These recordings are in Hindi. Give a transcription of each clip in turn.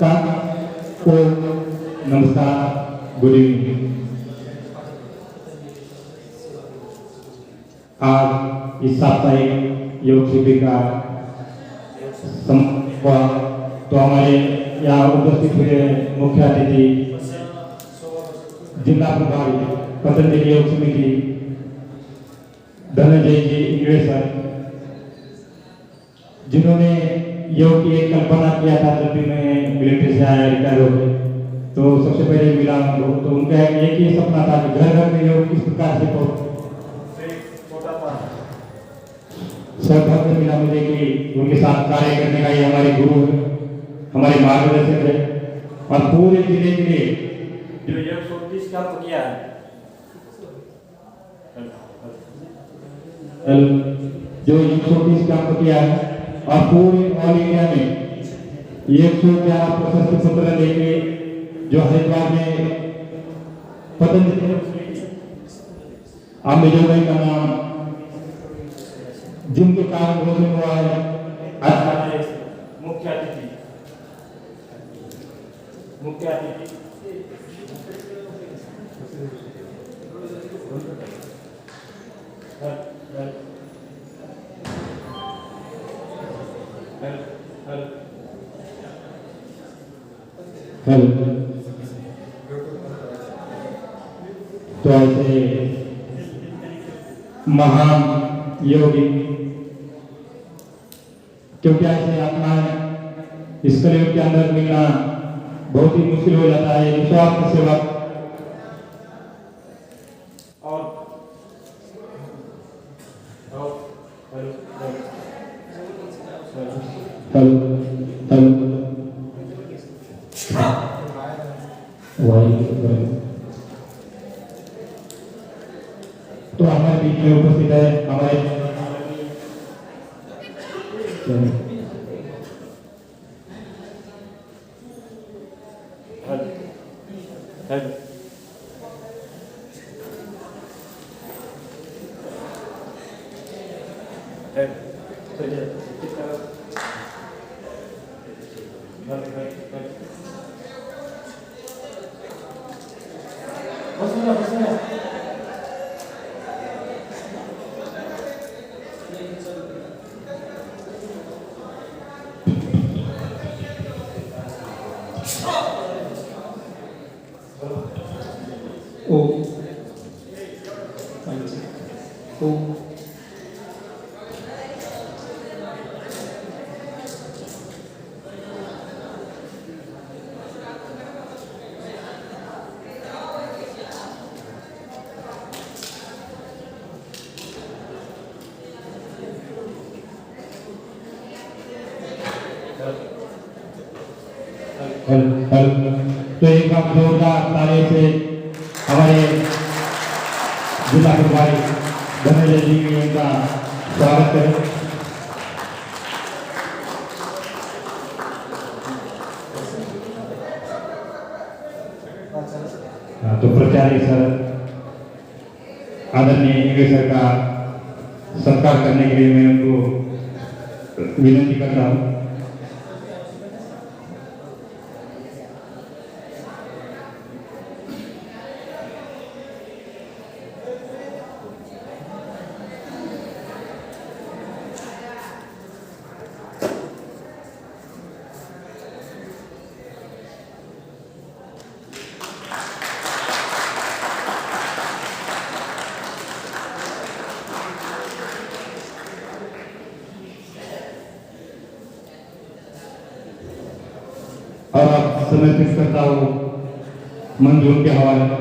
नमस्कार नमस्कार, गुड इवनिंग। आज इस साप्ताहिक योग शिविर का तो हमारे यहाँ उपस्थित हुए मुख्य अतिथि जिला प्रभारी पतंजलि योग समिति धनंजय जी इंग्रे सर, जिन्होंने योग की एक कल्पना किया था जब भी मैं मिलिट्री से आया रिटायर हो गए, तो सबसे पहले मिला उनको। तो उनका एक ही सपना था कि घर घर में योग किस प्रकार से होता था। सौभाग्य मिला मुझे कि उनके साथ कार्य करने का ये हमारे गुरु है, हमारे मार्गदर्शक है, और पूरे जिले के लिए जो योग 130 का किया है, जो योग 130 का किया है, और पूरे ऑल इंडिया में 111 प्रशस्ति पत्र लेके जो हरिद्वार में पतंजलि अम्बेजोर भाई का नाम जिनके कारण रोशन हुआ है। आज हमारे मुख्य अतिथि तो ऐसे महान योगी, क्योंकि ऐसे आत्मा इस कलयुग के अंदर मिलना बहुत ही मुश्किल हो जाता है। निस्वार्थ सेवा तो हमारे बीच में उपस्थित है हमारे तो एक बार जोरदार ताली से हमारे जिला प्रभारी धनंजय जी का स्वागत करें। तो प्राचार्य सर, आदरणीय इंग्रे सर का सत्कार करने के लिए मैं उनको विनती करता हूँ। और आप समर्पित करता हूँ मंजूर के हवाले।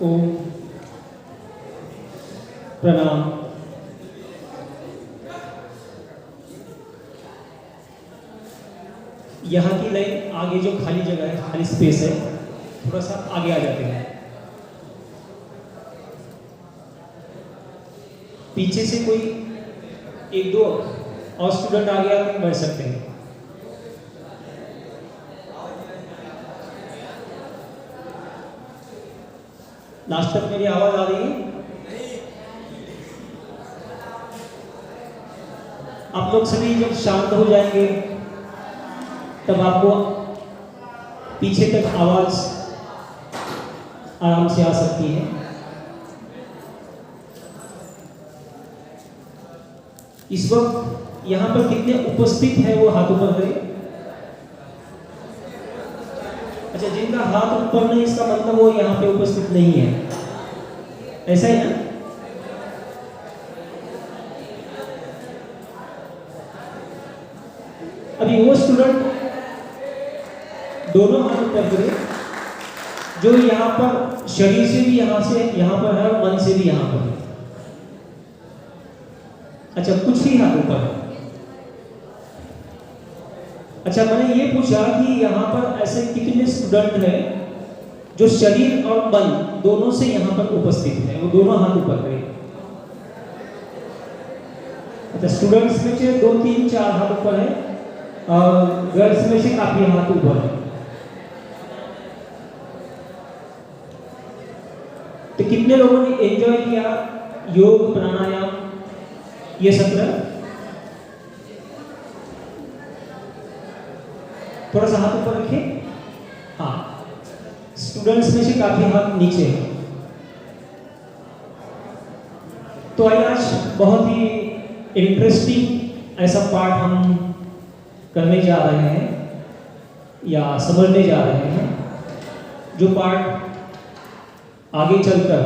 ओम प्रणाम। यहाँ की लाइन आगे जो खाली जगह है, खाली स्पेस है, थोड़ा सा आगे आ जाते हैं। पीछे से कोई एक दो और स्टूडेंट आगे आके बैठ सकते हैं। लास्ट तक मेरी आवाज आ रही है? आप लोग सभी जब शांत हो जाएंगे तब आपको पीछे तक आवाज आराम से आ सकती है। इस वक्त यहां पर कितने उपस्थित हैं वो हाथ ऊपर करें। अच्छा, जिनका हाथ ऊपर नहीं इसका मतलब वो यहां पे उपस्थित नहीं है, ऐसा ही ना? अभी वो स्टूडेंट दोनों हाथ ऊपर करें जो यहां पर शरीर से भी यहां पर है और मन से भी यहां पर है। अच्छा, कुछ ही हाथ ऊपर है। अच्छा, मैंने ये पूछा कि यहाँ पर ऐसे कितने स्टूडेंट हैं जो शरीर और मन दोनों से यहाँ पर उपस्थित हैं, वो दोनों हाथ ऊपर करें। अच्छा, स्टूडेंट्स में से 2, 3, 4 हाथ ऊपर है और गर्ल्स में से काफी हाथ ऊपर है। तो कितने लोगों ने एंजॉय किया योग प्राणायाम ये सत्र? थोड़ा सा हाथ ऊपर रखिए। हाँ, स्टूडेंट्स में से काफी हाथ नीचे है। तो आज बहुत ही इंटरेस्टिंग ऐसा पार्ट हम करने जा रहे हैं या समझने जा रहे हैं, जो पार्ट आगे चलकर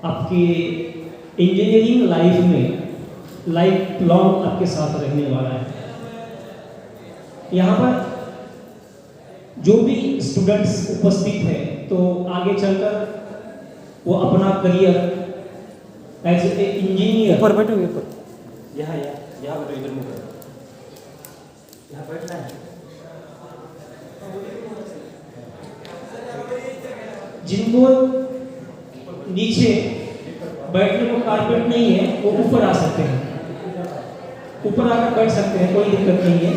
आपके इंजीनियरिंग लाइफ में लाइफ लॉन्ग आपके साथ रहने वाला है। यहाँ पर जो भी स्टूडेंट्स उपस्थित हैं तो आगे चलकर वो अपना करियर एज ए इंजीनियर। ऊपर बैठोगे? ऊपर यहाँ बैठो, इधर मुँह करो, यहाँ बैठना है। जिनको नीचे बैठने को कारपेट नहीं है वो ऊपर आ सकते हैं, ऊपर आकर बैठ सकते हैं, कोई दिक्कत नहीं है।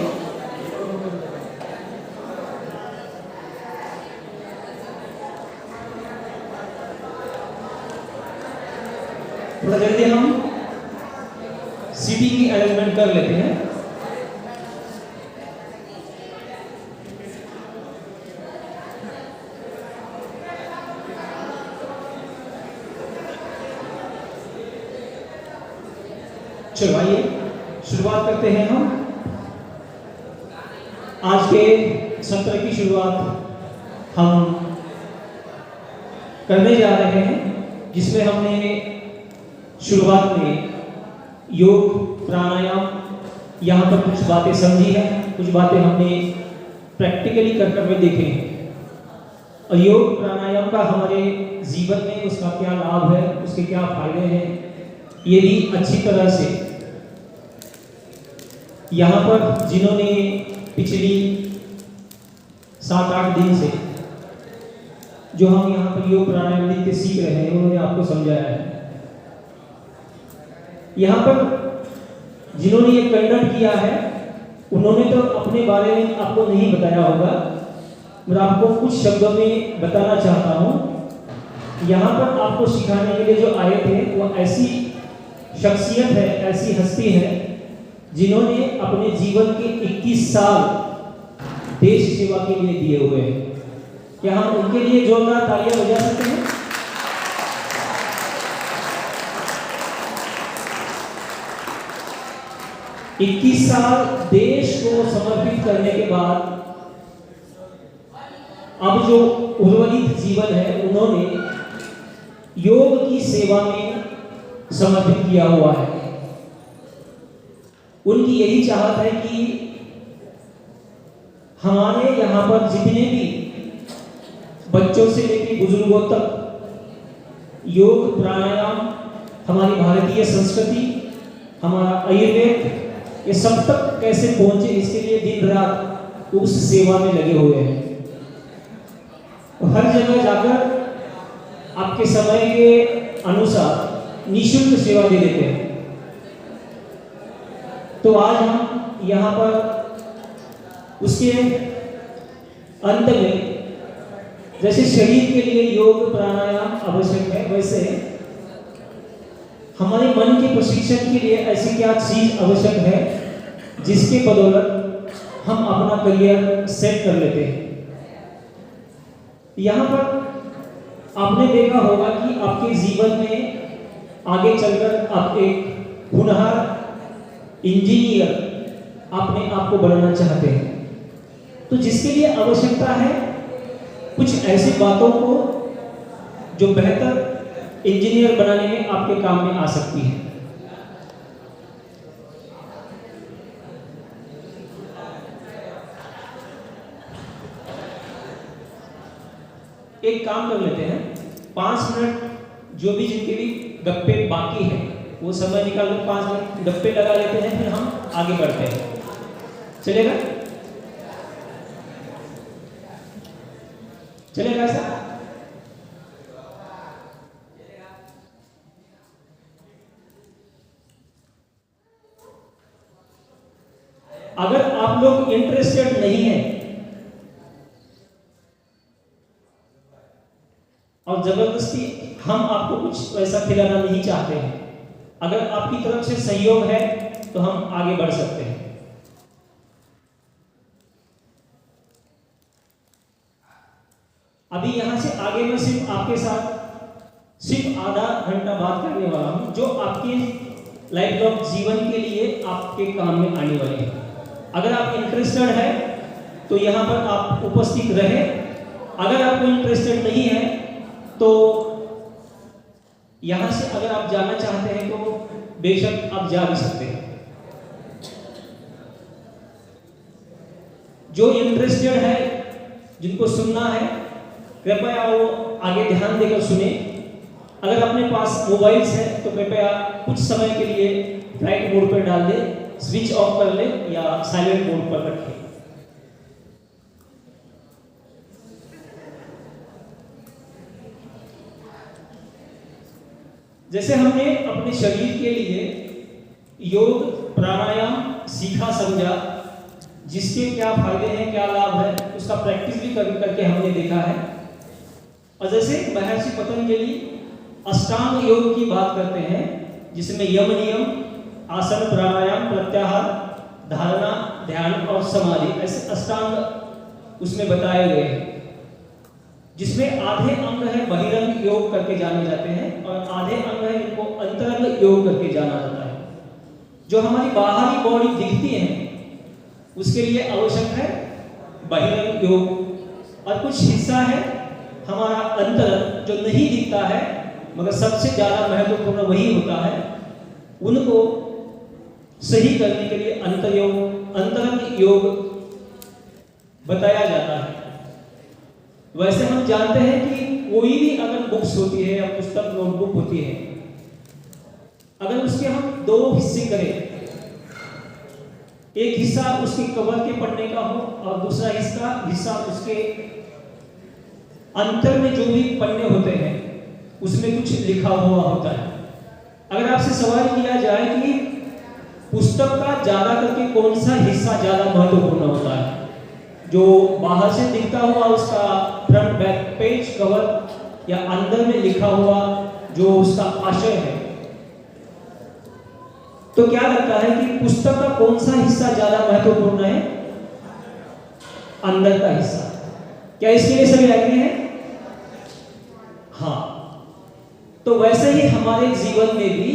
थोड़ा जल्दी हम सीटिंग की अरेंजमेंट कर लेते हैं। चलो आइए शुरुआत करते हैं। हम आज के सत्र की शुरुआत हम करने जा रहे हैं, जिसमें हमने शुरुआत में योग प्राणायाम यहाँ पर कुछ बातें समझी हैं, कुछ बातें हमने प्रैक्टिकली कर में देखे हैं। और योग प्राणायाम का हमारे जीवन में उसका क्या लाभ है, उसके क्या फायदे हैं, ये भी अच्छी तरह से यहाँ पर जिन्होंने पिछली 7-8 दिन से जो हम यहाँ पर योग प्राणायाम नित्य सीख रहे हैं उन्होंने आपको समझाया है। यहाँ पर जिन्होंने ये कंडक्ट किया है उन्होंने तो अपने बारे में आपको नहीं बताया होगा, मैं आपको कुछ शब्दों में बताना चाहता हूँ। यहाँ पर आपको सिखाने के लिए जो आए थे वो ऐसी शख्सियत है, ऐसी हस्ती है जिन्होंने अपने जीवन के 21 साल देश सेवा के लिए दिए हुए हैं। क्या हम उनके लिए जोरदार तालियां बजा सकते हैं? इक्कीस साल देश को समर्पित करने के बाद अब जो उर्वरित जीवन है उन्होंने योग की सेवा में समर्पित किया हुआ है। उनकी यही चाहत है कि हमारे यहाँ पर जितने भी बच्चों से लेकर बुजुर्गों तक योग प्राणायाम, हमारी भारतीय संस्कृति, हमारा आयुर्वेद, ये सब तक कैसे पहुंचे, इसके लिए दिन रात उस सेवा में लगे हुए हैं। तो हर जगह जाकर आपके समय के अनुसार निःशुल्क सेवा दे देते हैं। तो आज हम यहाँ पर उसके अंत में, जैसे शरीर के लिए योग प्राणायाम आवश्यक है, वैसे हमारे मन के प्रशिक्षण के लिए ऐसी क्या चीज आवश्यक है जिसके बदौलत हम अपना करियर सेट कर लेते हैं। यहाँ पर आपने देखा होगा कि आपके जीवन में आगे चलकर आप एक होनहार इंजीनियर अपने आप को बनाना चाहते हैं, तो जिसके लिए आवश्यकता है कुछ ऐसी बातों को जो बेहतर इंजीनियर बनाने में आपके काम में आ सकती है। एक काम कर लेते हैं, 5 मिनट जो भी जिनके भी गप्पे बाकी है वो समय निकाल कर 5 मिनट गप्पे लगा लेते हैं, फिर हम आगे बढ़ते हैं। चलेगा? चलेगा ऐसा? अगर आप लोग इंटरेस्टेड नहीं है और जबरदस्ती हम आपको कुछ वैसा खिलाना नहीं चाहते हैं, अगर आपकी तरफ से सहयोग है तो हम आगे बढ़ सकते हैं। अभी यहां से आगे मैं सिर्फ आपके साथ सिर्फ आधा घंटा बात करने वाला हूं, जो आपके लाइफ लॉन्ग जीवन के लिए आपके काम में आने वाली है। अगर आप इंटरेस्टेड है तो यहां पर आप उपस्थित रहे, अगर आपको इंटरेस्टेड नहीं है तो यहां से अगर आप जाना चाहते हैं तो बेशक आप जा भी सकते हैं। जो इंटरेस्टेड है, जिनको सुनना है, कृपया वो आगे ध्यान देकर सुने। अगर अपने पास मोबाइल्स है तो कृपया कुछ समय के लिए फ्लाइट मोड पर डाल दे, स्विच ऑफ कर ले या साइलेंट मोड पर रखें। जैसे हमने अपने शरीर के लिए योग प्राणायाम सीखा समझा, जिसके क्या फायदे हैं, क्या लाभ है, उसका प्रैक्टिस भी करके हमने देखा है। और जैसे महर्षि पतंजलि अष्टांग योग की बात करते हैं, जिसमें यम नियम, आसन, प्राणायाम, प्रत्याहार, धारणा, ध्यान और समाधि, ऐसे अष्टांग उसमें बताए गए हैं, जिसमें आधे अंग है बहिरंग योग करके जाने जाते हैं और आधे अंग है इनको अंतरंग योग करके जाना जाता है। जो हमारी बाहरी बॉडी दिखती है उसके लिए आवश्यक है बहिरंग योग, और कुछ हिस्सा है हमारा अंतरंग जो नहीं दिखता है मगर सबसे ज्यादा महत्वपूर्ण वही होता है, उनको सही करने के लिए अंतरंग योग बताया जाता है। वैसे हम जानते हैं कि कोई भी अगर बुक्स होती है या पुस्तक नोटबुक होती है, अगर उसके हम 2 हिस्से करें, एक हिस्सा उसके कवर के पढ़ने का हो और दूसरा हिस्सा उसके अंतर में जो भी पन्ने होते हैं उसमें कुछ लिखा हुआ होता है। अगर आपसे सवाल किया जाए कि पुस्तक का ज्यादा करके कौन सा हिस्सा ज्यादा महत्वपूर्ण होता है, जो बाहर से दिखता हुआ उसका फ्रंट बैक पेज कवर या अंदर में लिखा हुआ जो उसका आशय है, तो क्या लगता है कि पुस्तक का कौन सा हिस्सा ज्यादा महत्वपूर्ण है? अंदर का हिस्सा। क्या इसके लिए सभी एग्री हैं? हाँ। तो वैसे ही हमारे जीवन में भी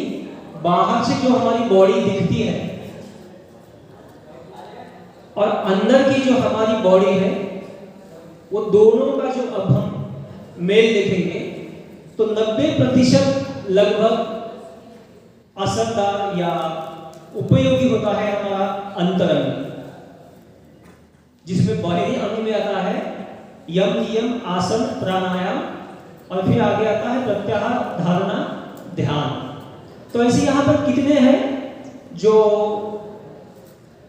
बाहर से जो हमारी बॉडी दिखती है और अंदर की जो हमारी बॉडी है, वो दोनों का जो अब हम मेल देखेंगे तो 90% लगभग असरदार या उपयोगी होता है हमारा अंतरंग, जिसमें बाहरी अंग में आता है यम नियम, आसन, प्राणायाम और फिर आगे आता है प्रत्याहार, धारणा, ध्यान। तो ऐसे यहाँ पर कितने हैं जो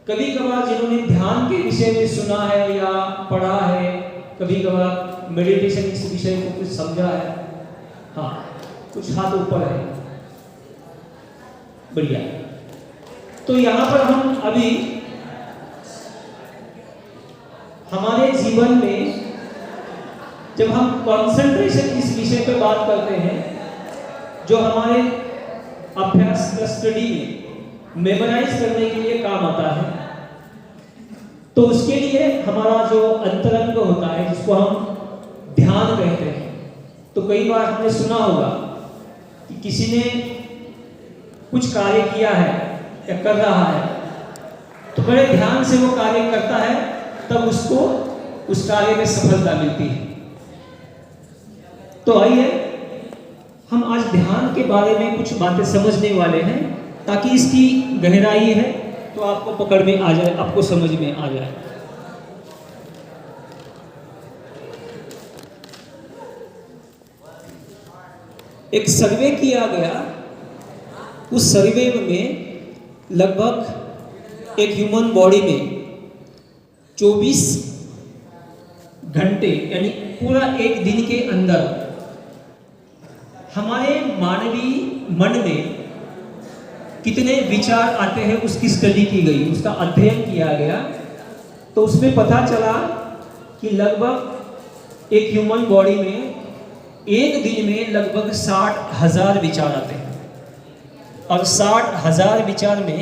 कभी कभार जिन्होंने ध्यान के विषय में सुना है या पढ़ा है, कभी कभार मेडिटेशन इस विषय को कुछ समझा है? हाँ, कुछ हाथ ऊपर है, बढ़िया। तो यहाँ पर हम अभी हमारे जीवन में जब हम कंसंट्रेशन इस विषय पे बात करते हैं, जो हमारे अभ्यास या स्टडी में मेमोराइज करने के लिए काम आता है, तो उसके लिए हमारा जो अंतरंग होता है, जिसको हम ध्यान कहते हैं, तो कई बार हमने सुना होगा कि किसी ने कुछ कार्य किया है या कर रहा है, तो बड़े ध्यान से वो कार्य करता है, तब उसको उस कार्य में सफलता मिलती है। तो आइए हम आज ध्यान के बारे में कुछ बातें समझने वाले हैं, ताकि इसकी गहराई है तो आपको पकड़ में आ जाए, आपको समझ में आ जाए। एक सर्वे किया गया, उस सर्वे में लगभग एक ह्यूमन बॉडी में 24 घंटे यानी पूरा एक दिन के अंदर हमारे मानवीय मन में कितने विचार आते हैं उसकी स्टडी की गई, उसका अध्ययन किया गया। तो उसमें पता चला कि लगभग एक ह्यूमन बॉडी में एक दिन में लगभग 60,000 विचार आते हैं, और 60,000 विचार में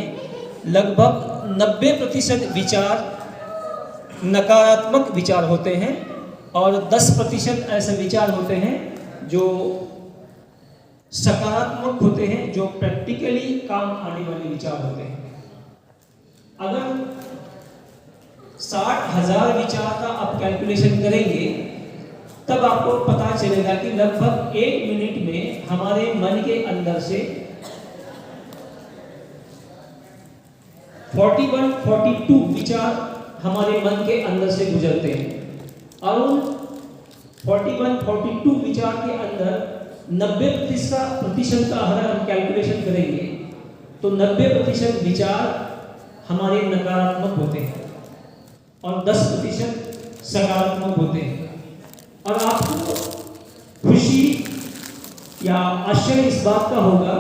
लगभग 90% विचार नकारात्मक विचार होते हैं, और 10% ऐसे विचार होते हैं जो सकारात्मक होते हैं, जो प्रैक्टिकली काम आने वाले विचार होते हैं। अगर 60,000 विचार का आप कैलकुलेशन करेंगे, तब आपको पता चलेगा कि लगभग 1 मिनट में हमारे मन के अंदर से 41-42 विचार हमारे मन के अंदर से गुजरते हैं, और उन 41-42 विचार के अंदर 90% का अगर हम कैलकुलेशन करेंगे तो 90% विचार हमारे नकारात्मक होते हैं और 10% सकारात्मक होते हैं। और आपको खुशी या आश्चर्य इस बात का होगा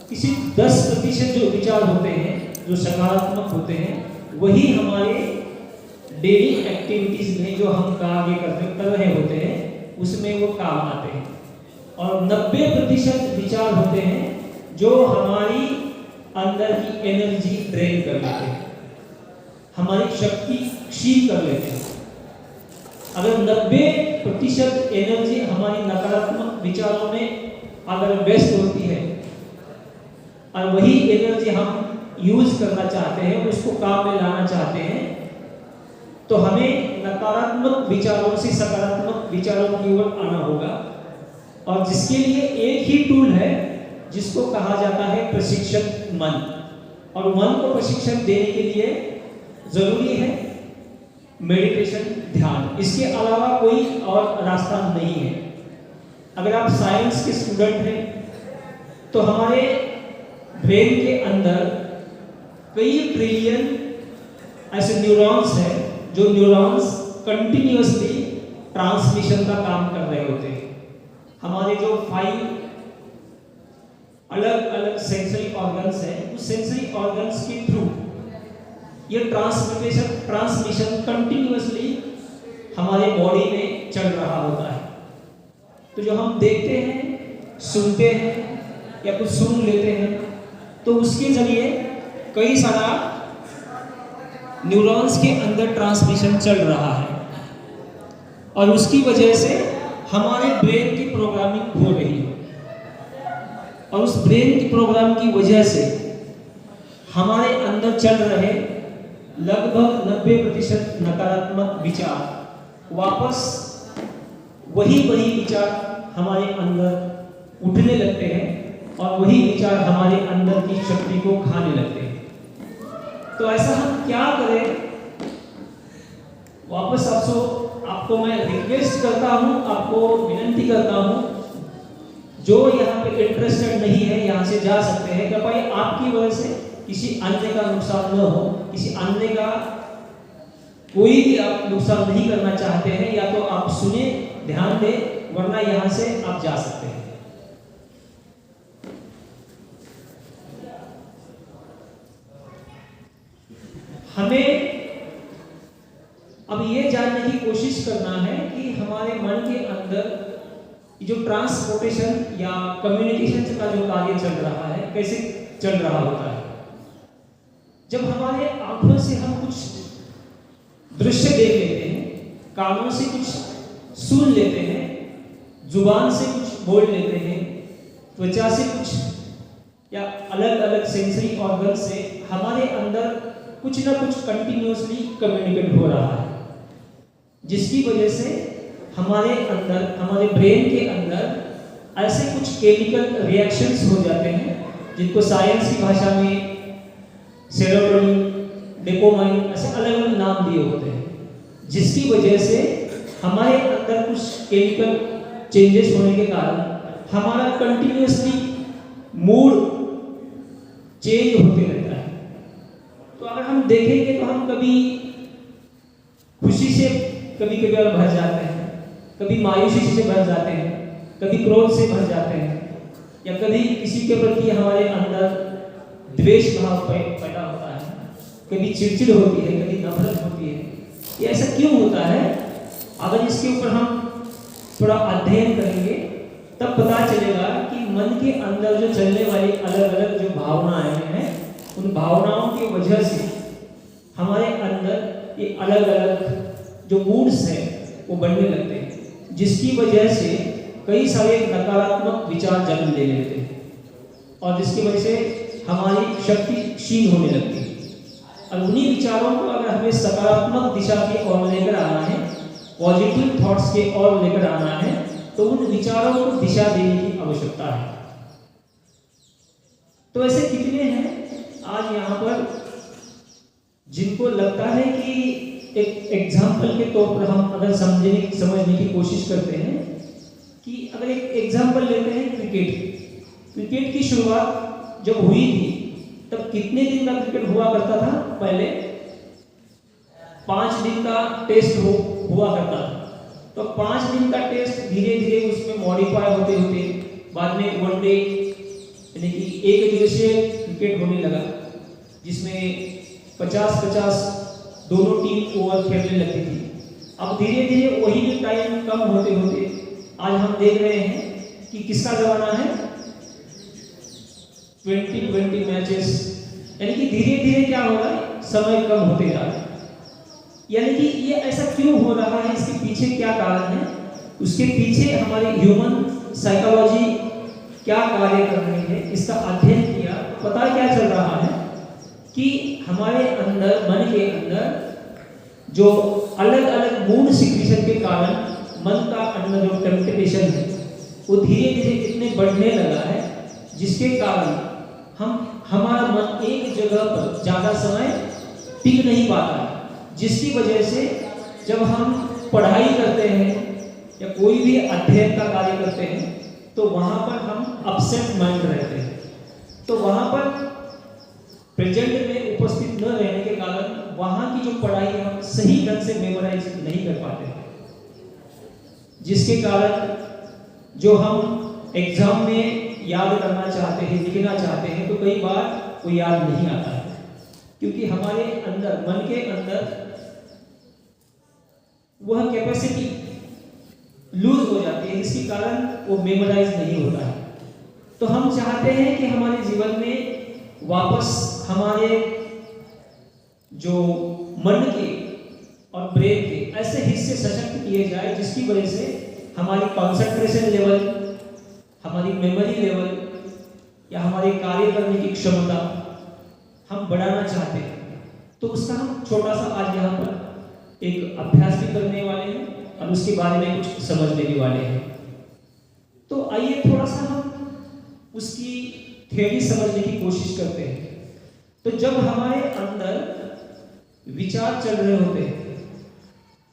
कि सिर्फ 10% जो विचार होते हैं, जो सकारात्मक होते हैं, वही हमारे डेली एक्टिविटीज में जो हम कार्य कर रहे होते हैं उसमें वो काम आते हैं, और 90% विचार होते हैं जो हमारी अंदर की एनर्जी ड्रेन कर लेते हैं, हमारी शक्ति क्षीण कर लेते हैं। अगर 90% एनर्जी हमारी नकारात्मक विचारों में अगर वेस्ट होती है, और वही एनर्जी हम यूज करना चाहते हैं, उसको काम में लाना चाहते हैं, तो हमें नकारात्मक विचारों से सकारात्मक विचारों की ओर आना होगा। और जिसके लिए एक ही टूल है, जिसको कहा जाता है प्रशिक्षक मन। और मन को प्रशिक्षण देने के लिए जरूरी है मेडिटेशन, ध्यान। इसके अलावा कोई और रास्ता नहीं है। अगर आप साइंस के स्टूडेंट हैं तो हमारे ब्रेन के अंदर कई ट्रिलियन ऐसे न्यूरॉन्स हैं, जो न्यूरॉन्स कंटिन्यूअसली ट्रांसमिशन का काम कर रहे होते हैं। हमारे जो 5 अलग अलग सेंसरी ऑर्गन्स हैं, उस सेंसरी ऑर्गन्स के थ्रू ये ट्रांसमिशन कंटिन्यूअसली हमारे बॉडी में चल रहा होता है। तो जो हम देखते हैं, सुनते हैं या कुछ सुन लेते हैं, तो उसके जरिए कई सारा न्यूरॉन्स के अंदर ट्रांसमिशन चल रहा है, और उसकी वजह से हमारे ब्रेन की प्रोग्रामिंग हो रही है। और उस ब्रेन की प्रोग्राम की वजह से हमारे अंदर चल रहे लगभग 90% नकारात्मक विचार वापस वही विचार हमारे अंदर उठने लगते हैं, और वही विचार हमारे अंदर की शक्ति को खाने लगते हैं। तो ऐसा हम क्या करें? वापस आपको मैं रिक्वेस्ट करता हूं, आपको विनंती करता हूं, जो यहाँ पे इंटरेस्टेड नहीं है यहाँ से जा सकते हैं। क्या भाई आपकी वजह से किसी अन्य का नुकसान न हो, किसी अन्य का कोई भी आप नुकसान नहीं करना चाहते हैं, या तो आप सुने, ध्यान दें, वरना यहां से आप जा सकते हैं। हमें अब ये जानने की कोशिश करना है कि हमारे मन के अंदर जो ट्रांसपोर्टेशन या कम्युनिकेशन का जो कार्य चल रहा है, कैसे चल रहा होता है। जब हमारे आंखों से हम कुछ दृश्य देख लेते हैं, कानों से कुछ सुन लेते हैं, जुबान से कुछ बोल लेते हैं, त्वचा से कुछ या अलग अलग सेंसरी ऑर्गन से हमारे अंदर कुछ ना कुछ कंटिन्यूअसली कम्युनिकेट हो रहा है, जिसकी वजह से हमारे अंदर, हमारे ब्रेन के अंदर ऐसे कुछ केमिकल रिएक्शंस हो जाते हैं, जिनको साइंस की भाषा में सेरोटोनिन, डोपामाइन, ऐसे अलग अलग नाम दिए होते हैं, जिसकी वजह से हमारे अंदर कुछ केमिकल चेंजेस होने के कारण हमारा कंटिन्यूअसली मूड चेंज होते रहता है। तो अगर हम देखेंगे तो हम कभी खुशी से कभी कभी भर जाते हैं, कभी मायूसी से भर जाते हैं, कभी क्रोध से भर जाते हैं, या कभी किसी के प्रति हमारे अंदर द्वेष भाव पैदा होता है, कभी चिड़चिड़ होती है, कभी नफरत होती है। ये ऐसा क्यों होता है? अगर इसके ऊपर हम थोड़ा अध्ययन करेंगे तब पता चलेगा कि मन के अंदर जो चलने वाली अलग अलग जो भावनाएं हैं, उन भावनाओं की वजह से हमारे अंदर ये अलग अलग जो मूड्स हैं वो बनने लगते हैं, जिसकी वजह से कई सारे नकारात्मक विचार जन्म ले लेते हैं, और जिसकी वजह से हमारी शक्ति क्षीण होने लगती है। और उन्हीं विचारों को अगर हमें सकारात्मक दिशा की ओर लेकर आना है, पॉजिटिव थॉट्स के ओर लेकर आना है, तो उन विचारों को दिशा देने की आवश्यकता है। तो ऐसे कितने हैं आज यहाँ पर जिनको लगता है कि एक एग्जाम्पल के तौर पर हम अगर समझने की कोशिश करते हैं कि अगर एक एग्जाम्पल लेते हैं क्रिकेट की शुरुआत जब हुई थी तब कितने दिन का क्रिकेट हुआ करता था? पहले 5 दिन का टेस्ट हुआ करता था। तो 5 दिन का टेस्ट धीरे धीरे उसमें मॉडिफाई होते होते बाद में वनडे यानी कि एक दिवसीय क्रिकेट होने लगा, जिसमें 50-50 दोनों टीम ओवर खेलने लगती थी। अब धीरे धीरे वही भी टाइम कम होते होते आज हम देख रहे हैं कि किसका जमाना है? 20-20 मैचेस, यानी कि धीरे धीरे क्या हो रहा है, समय कम होते जा रहा है। यानी कि ये ऐसा क्यों हो रहा है, इसके पीछे क्या कारण है? उसके पीछे हमारी ह्यूमन साइकोलॉजी क्या कार्य कर रही है, इसका अध्ययन किया, पता क्या चल रहा है कि हमारे अंदर, मन के अंदर जो अलग अलग मूड सिक्रीशन के कारण मन का अंदर जो टेम्पटेशन है वो धीरे धीरे इतने बढ़ने लगा है, जिसके कारण हमारा मन एक जगह पर ज्यादा समय टिक नहीं पाता है, जिसकी वजह से जब हम पढ़ाई करते हैं या कोई भी अध्ययन का कार्य करते हैं तो वहां पर हम अपसेट माइंड रहते हैं। तो वहां पर प्रेजेंट में उपस्थित न रहने के कारण वहां की जो पढ़ाई हम सही ढंग से मेमोराइज नहीं कर पाते, जिसके कारण जो हम एग्जाम में याद करना चाहते हैं, लिखना चाहते हैं, तो कई बार वो याद नहीं आता है, क्योंकि हमारे अंदर, मन के अंदर वह कैपेसिटी लूज हो जाती है, जिसके कारण वो मेमोराइज नहीं होता है। तो हम चाहते हैं कि हमारे जीवन में वापस हमारे जो मन के और ब्रेन के ऐसे हिस्से सशक्त किए जाए, जिसकी वजह से हमारी कंसंट्रेशन लेवल, हमारी मेमोरी लेवल या हमारे कार्य करने की क्षमता हम बढ़ाना चाहते हैं। तो उसका हम छोटा सा आज यहाँ पर एक अभ्यास भी करने वाले हैं और उसके बारे में कुछ समझने भी वाले हैं। तो आइए थोड़ा सा हम उसकी थ्योरी समझने की कोशिश करते हैं। तो जब हमारे अंदर विचार चल रहे होते हैं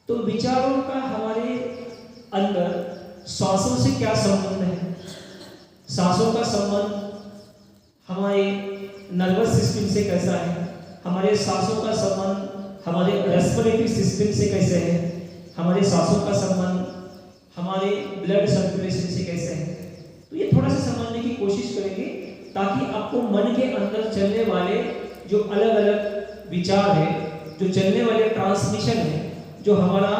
तो विचारों का हमारे अंदर सांसों से क्या संबंध है? सांसों का संबंध हमारे नर्वस सिस्टम से कैसा है, हमारे सांसों का संबंध हमारे रेस्पिरेटरी सिस्टम से कैसे है, हमारे सांसों का संबंध हमारे ब्लड सर्कुलेशन से कैसे है। तो ये थोड़ा सा समझने की कोशिश करेंगे ताकि आपको मन के अंदर चलने वाले जो अलग अलग विचार है, जो चलने वाले ट्रांसमिशन है, जो हमारा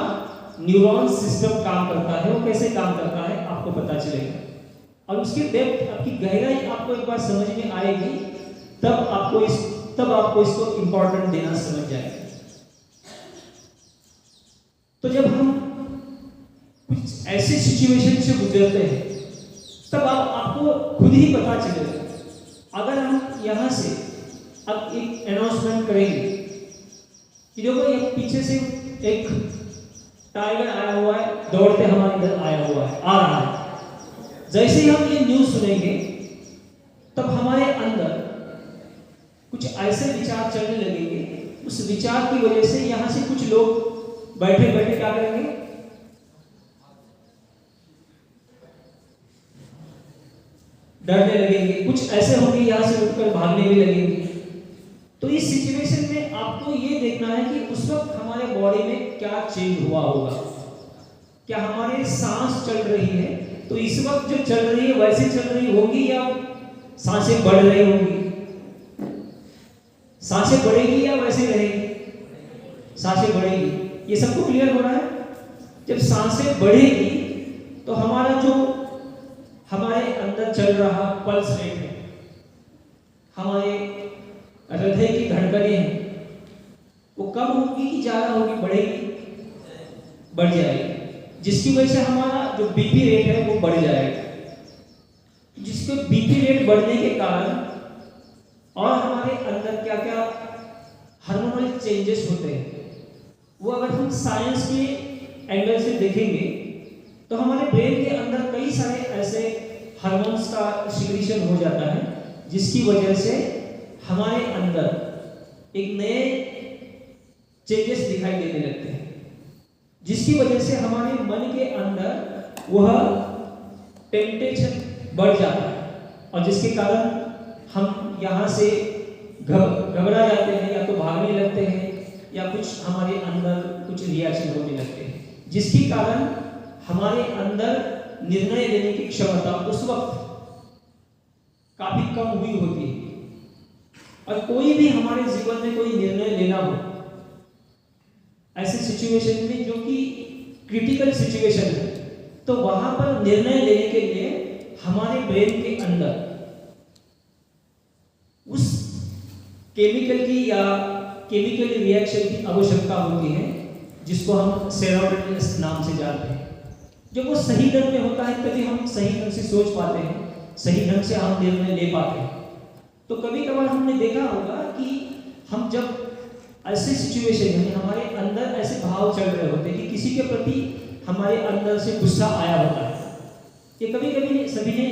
न्यूरॉन सिस्टम काम करता है, वो कैसे काम करता है आपको पता चलेगा। और उसकी डेप्थ, आपकी गहराई आपको एक बार समझ में आएगी, तब आपको इसको इम्पोर्टेंट देना समझ जाएगा। तो जब हम कुछ ऐसे सिचुएशन से गुजरते हैं तब आपको खुद ही पता चलेगा। अगर हम यहाँ से अब एक अनाउंसमेंट करेंगे कि देखो ये पीछे से एक टाइगर आया हुआ है, दौड़ते हमारे इधर आया हुआ है, आ रहा है। जैसे ही हम ये न्यूज़ सुनेंगे तब हमारे अंदर कुछ ऐसे विचार चलने लगेंगे, उस विचार की वजह से यहाँ से कुछ लोग बैठे बैठे क्या करेंगे, डरने लगेंगे, कुछ ऐसे होंगे यहाँ से उठकर भागने भी लगेंगे। तो इस सिचुएशन में आपको ये देखना है कि उस वक्त हमारे बॉडी में क्या चेंज हुआ होगा। क्या हमारे सांस चल रही है तो इस वक्त जो चल रही है वैसे चल रही होगी या सांसें बढ़ रही होंगी, सांसें बढ़ेगी या वैसे रहेगी, सांसें बढ़ेगी। ये सबको क्लियर हो रहा है। जब सांसें बढ़ेगी तो हमारा जो हमारे अंदर चल रहा पल्स रेट है, हमारे हृदय की धड़कनें हैं, वो कम होगी कि ज्यादा होगी, बढ़ेगी, बढ़ जाएगी, जिसकी वजह से हमारा जो बीपी रेट है वो बढ़ जाएगा। जिसके बीपी रेट बढ़ने के कारण और हमारे अंदर क्या क्या हार्मोनल चेंजेस होते हैं वो अगर हम साइंस के एंगल से देखेंगे तो हमारे ब्रेन के अंदर कई सारे ऐसे हार्मोन्स का सिक्रीशन हो जाता है जिसकी वजह से हमारे अंदर एक नए चेंजेस दिखाई देने लगते हैं, जिसकी वजह से हमारे मन के अंदर वह टेम्पटेशन बढ़ जाता है और जिसके कारण हम यहाँ से घबरा जाते हैं या तो भागने लगते हैं या कुछ हमारे अंदर कुछ रिएक्शन होने लगते हैं, जिसके कारण हमारे अंदर निर्णय लेने की क्षमता उस वक्त काफी कम हुई होती है। और कोई भी हमारे जीवन में कोई निर्णय लेना हो ऐसे सिचुएशन में जो कि क्रिटिकल सिचुएशन है तो वहां पर निर्णय लेने के लिए हमारे ब्रेन के अंदर उस केमिकल की या केमिकल रिएक्शन की आवश्यकता होती है जिसको हम सेरोटोनिन नाम से जानते हैं। जब वो सही ढंग में होता है तभी हम सही ढंग से सोच पाते हैं, सही ढंग से हम निर्णय ले पाते हैं। तो कभी कभार हमने देखा होगा कि हम जब ऐसे सिचुएशन में हमारे अंदर ऐसे भाव चल रहे होते हैं कि किसी के प्रति हमारे अंदर से गुस्सा आया होता है, ये कभी कभी सभी ने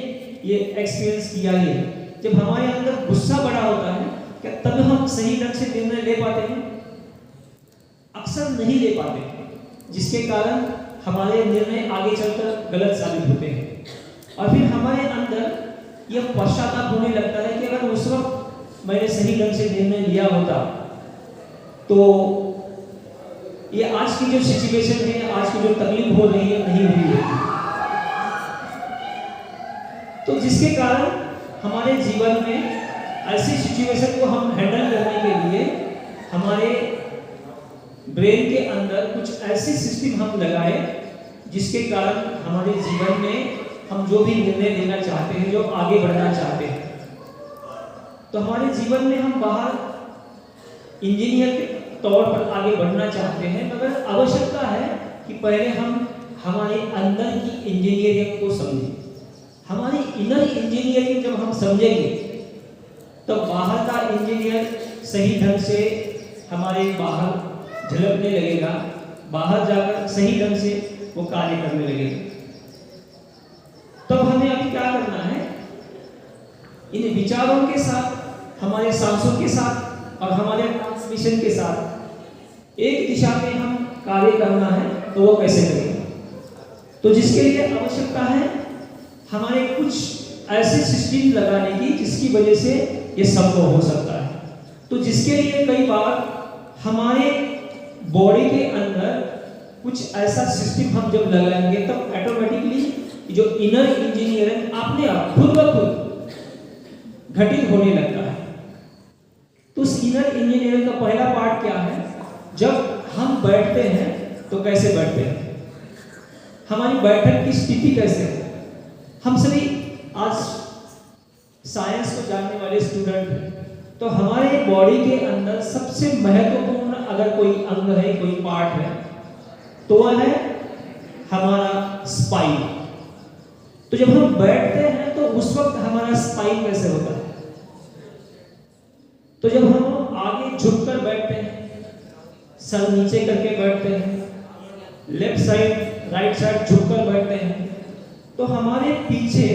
ये एक्सपीरियंस किया ही है। जब हमारे अंदर गुस्सा बड़ा होता है क्या तब हम सही ढंग से निर्णय ले पाते हैं? अक्सर नहीं ले पाते, जिसके कारण हमारे निर्णय आगे चलकर गलत साबित होते हैं। और फिर हमारे अंदर यह पश्चाताप होने लगता है कि अगर उस वक्त मैंने सही ढंग से निर्णय लिया होता तो ये आज की जो सिचुएशन है, आज की जो तकलीफ हो रही है नहीं हुई होती। तो जिसके कारण हमारे जीवन में ऐसी सिचुएशन को हम हैंडल करने के लिए हमारे ब्रेन के अंदर कुछ ऐसी सिस्टम हम लगाए जिसके कारण हमारे जीवन में हम जो भी निर्णय लेना चाहते हैं, जो आगे बढ़ना चाहते हैं, तो हमारे जीवन में हम बाहर इंजीनियर के तौर पर आगे बढ़ना चाहते हैं, मगर आवश्यकता है कि पहले हम हमारे अंदर की इंजीनियरिंग को समझें। हमारी इनर इंजीनियरिंग जब हम समझेंगे तो बाहर का इंजीनियर सही ढंग से हमारे बाहर झलकने लगेगा, बाहर जाकर सही ढंग से वो कार्य करने लगेगा। तब हमें अभी क्या करना है, इन विचारों के साथ, हमारे सांसों के साथ और हमारे ट्रांसमिशन के साथ एक दिशा में हम कार्य करना है। तो वो कैसे करेंगे? तो जिसके लिए आवश्यकता है हमारे कुछ ऐसे सिस्टम लगाने की जिसकी वजह से ये संभव हो सकता है। तो जिसके लिए कई बार हमारे बॉडी के अंदर कुछ ऐसा सिस्टम हम जब लगाएंगे तब ऑटोमेटिकली जो इनर इंजीनियरिंग अपने आप खुद ब खुद घटित होने लगता है। तो उस इनर इंजीनियरिंग का पहला पार्ट क्या है? जब हम बैठते हैं तो कैसे बैठते हैं, हमारी बैठक की स्थिति कैसे है। हम सभी आज साइंस को जानने वाले स्टूडेंट हैं, तो हमारे बॉडी के अंदर सबसे महत्वपूर्ण अगर कोई अंग है, कोई पार्ट है, तो वह है हमारा स्पाइन। तो जब हम बैठते हैं तो उस वक्त हमारा स्पाइन कैसे होता है? तो जब हम आगे झुककर बैठते हैं, सर नीचे करके बैठते हैं, लेफ्ट साइड राइट साइड झुककर बैठते हैं, तो हमारे पीछे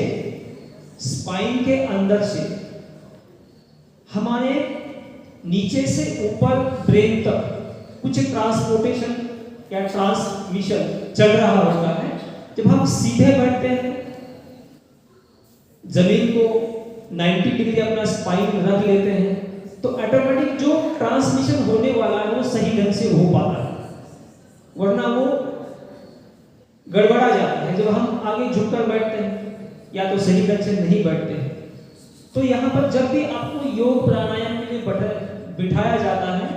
स्पाइन के अंदर से हमारे नीचे से ऊपर ब्रेन तक कुछ ट्रांसपोर्टेशन या ट्रांसमिशन चल रहा होता है। जब हम सीधे बैठते हैं, जमीन को 90 डिग्री अपना स्पाइन रख लेते हैं, तो ऑटोमेटिक जो ट्रांसमिशन होने वाला है वो सही ढंग से हो पाता है, वरना वो गड़बड़ा जाता है जब हम आगे झुककर बैठते हैं या तो सही ढंग से नहीं बैठते हैं। तो यहाँ पर जब भी आपको योग प्राणायाम के लिए बिठाया जाता है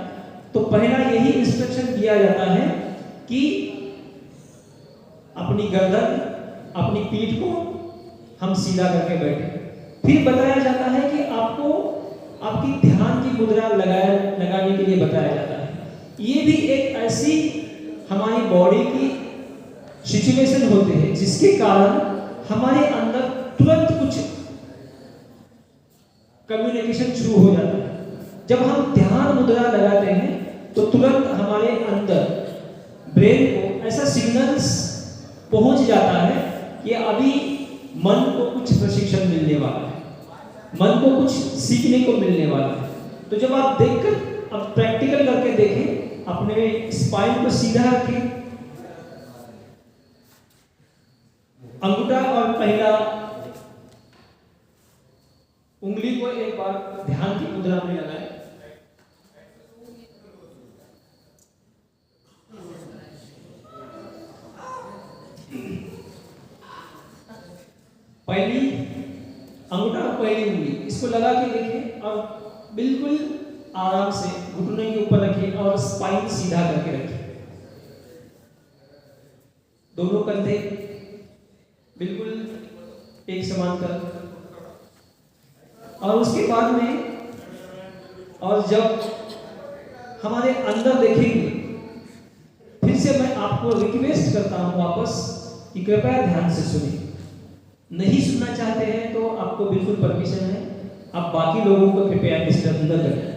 तो पहला यही इंस्ट्रक्शन दिया जाता है कि अपनी गर्दन, अपनी पीठ को हम सीधा करके बैठे। फिर बताया जाता है कि आपको आपकी ध्यान की मुद्रा लगाने के लिए बताया जाता है। ये भी एक ऐसी हमारी बॉडी की सिचुएशन होती है जिसके कारण हमारे अंदर तुरंत कुछ कम्युनिकेशन शुरू हो जाता है। जब हम ध्यान मुद्रा लगाते हैं तो तुरंत हमारे अंदर ब्रेन को ऐसा सिग्नल्स पहुंच जाता है कि अभी मन को कुछ प्रशिक्षण मिलने वाला है, मन को कुछ सीखने को मिलने वाला है। तो जब आप देखकर अब प्रैक्टिकल करके देखें, अपने स्पाइन को सीधा रखें, अंगूठा और पहला उंगली को एक बार ध्यान की मुद्रा में लगाएं। पहली अंगूठा और पहली उंगली इसको लगा के देखें और बिल्कुल आराम से घुटने के ऊपर रखिए और स्पाइन सीधा करके रखिए। दोनों कंधे बिल्कुल एक समांतर। और उसके बाद में और जब हमारे अंदर देखेंगे, फिर से मैं आपको रिक्वेस्ट करता हूं वापस कि कृपया ध्यान से सुनिए। नहीं सुनना चाहते हैं तो आपको बिल्कुल परमिशन है, आप बाकी लोगों को कृपया डिस्टर्ब न करें।